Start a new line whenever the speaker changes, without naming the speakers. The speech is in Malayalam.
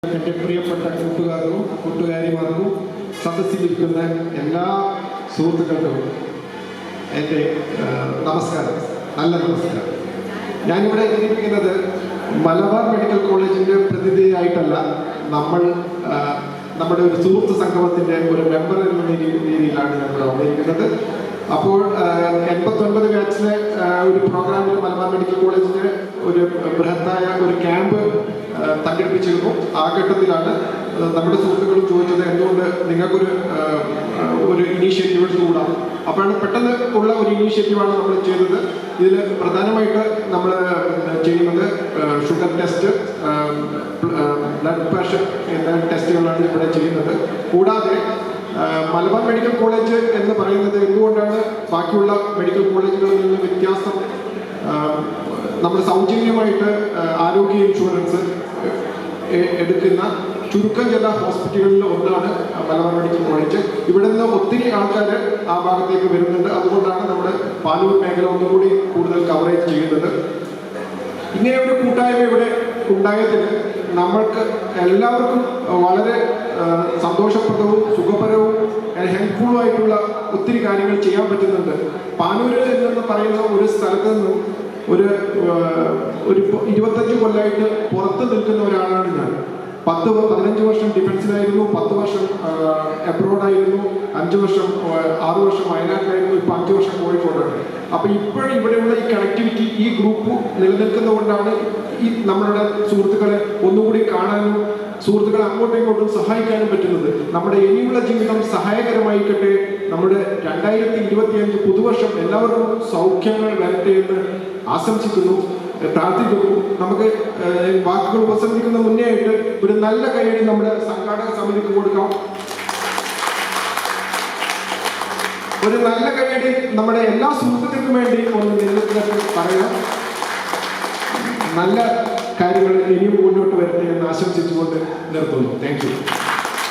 എൻ്റെ പ്രിയപ്പെട്ട കൂട്ടുകാർക്കും കൂട്ടുകാരിമാർക്കും സദസ്സിലിരിക്കുന്ന എല്ലാ സുഹൃത്തുക്കൾക്കും എൻ്റെ നമസ്കാരം, നല്ല നമസ്കാരം. ഞാനിവിടെ എത്തിയിരിക്കുന്നത് മലബാർ മെഡിക്കൽ കോളേജിൻ്റെ പ്രതിനിധിയായിട്ടല്ല, നമ്മുടെ ഒരു സുഹൃത്ത് സംഗമത്തിൻ്റെ ഒരു മെമ്പർ എന്ന രീതിയിലാണ് നമ്മൾ വന്നിരിക്കുന്നത്. അപ്പോൾ 89 ബാച്ചിലെ ഒരു പ്രോഗ്രാമിൽ മലബാർ മെഡിക്കൽ കോളേജിൻ്റെ ഒരു ബൃഹത്തായ ഒരു ക്യാമ്പ് സംഘടിപ്പിച്ചിരുന്നു. ആ ഘട്ടത്തിലാണ് നമ്മുടെ സുഹൃത്തുക്കളും ചോദിച്ചത് എന്തുകൊണ്ട് നിങ്ങൾക്കൊരു ഇനീഷ്യേറ്റീവ് എടുത്തുകൂടാം. അപ്പോഴാണ് പെട്ടെന്ന് ഉള്ള ഒരു ഇനീഷ്യേറ്റീവാണ് നമ്മൾ ചെയ്തത്. ഇതിൽ പ്രധാനമായിട്ട് നമ്മൾ ചെയ്യുന്നത് ഷുഗർ ടെസ്റ്റ്, ബ്ലഡ് പ്രഷർ എന്ന ടെസ്റ്റുകളാണ് ഇവിടെ ചെയ്യുന്നത്. കൂടാതെ മലബാർ മെഡിക്കൽ കോളേജ് എന്ന് പറയുന്നത് എന്തുകൊണ്ടാണ് ബാക്കിയുള്ള മെഡിക്കൽ കോളേജുകളിൽ നിന്ന് വ്യത്യാസം, നമ്മൾ സൗജന്യമായിട്ട് ആരോഗ്യ ഇൻഷുറൻസ് എടുക്കുന്ന ചുരുക്കം ചില ഹോസ്പിറ്റലുകളിൽ ഒന്നാണ് മലബാർ മെഡിക്കൽ കോളേജ്. ഇവിടെ നിന്ന് ഒത്തിരി ആൾക്കാർ ആ ഭാഗത്തേക്ക് വരുന്നുണ്ട്. അതുകൊണ്ടാണ് നമ്മുടെ പാലൂർ മേഖല ഒന്നുകൂടി കൂടുതൽ കവറേജ് ചെയ്യുന്നത്. ഇങ്ങനെ ഒരു കൂട്ടായ്മ ഇവിടെ ഉണ്ടായതിന് നമ്മൾക്ക് എല്ലാവർക്കും വളരെ സന്തോഷപ്രദവും സുഖപരവും ഹെൽപ്ഫുള്ളുമായിട്ടുള്ള ഒത്തിരി കാര്യങ്ങൾ ചെയ്യാൻ പറ്റുന്നുണ്ട്. പാനൂര് എന്ന് പറയുന്ന ഒരു സ്ഥലത്ത് നിന്നും ഒരു 25 കൊല്ലമായിട്ട് പുറത്ത് നിൽക്കുന്ന ഒരാളാണ് ഞാൻ. 10-15 വർഷം ഡിഫൻസിലായിരുന്നു, 10 വർഷം എബ്രോഡായിരുന്നു, 5 വർഷം 6 വർഷം വയനാട്ടിലായിരുന്നു, ഇപ്പം 5 വർഷം കോഴിക്കോടാണ്. അപ്പം ഇപ്പോഴും ഇവിടെയുള്ള ഈ കണക്ടിവിറ്റി, ഈ ഗ്രൂപ്പ് നിലനിൽക്കുന്നതുകൊണ്ടാണ് ഈ നമ്മളുടെ സുഹൃത്തുക്കളെ ഒന്നുകൂടി കാണാനും സുഹൃത്തുക്കളെ അങ്ങോട്ടും ഇങ്ങോട്ടും സഹായിക്കാനും പറ്റുന്നത്. നമ്മുടെ ഇനിയുള്ള ജീവിതം സഹായകരമായിക്കട്ടെ. നമ്മുടെ 2025 പുതുവർഷം എല്ലാവർക്കും സൗഖ്യങ്ങൾ വരട്ടെ എന്ന് ആശംസിക്കുന്നു, പ്രാർത്ഥിക്കുന്നു. നമുക്ക് വാക്കുകൾ ഉപസംഹരിക്കുന്ന മുന്നേ ആയിട്ട് ഒരു നല്ല കൈയടി നമ്മുടെ സംഘാടക സമിതിക്ക് കൊടുക്കാം. ഒരു നല്ല കൈയടി നമ്മുടെ എല്ലാ സുഹൃത്തുക്കൾക്കും വേണ്ടി ഒന്ന് നേതൃത്വത്തിൽ പറയാം. നല്ല കാര്യങ്ങൾ ഇനിയും മുന്നോട്ട് വരട്ടെ എന്ന് ആശംസിച്ചുകൊണ്ട് നിർത്തുന്നു. Thank you.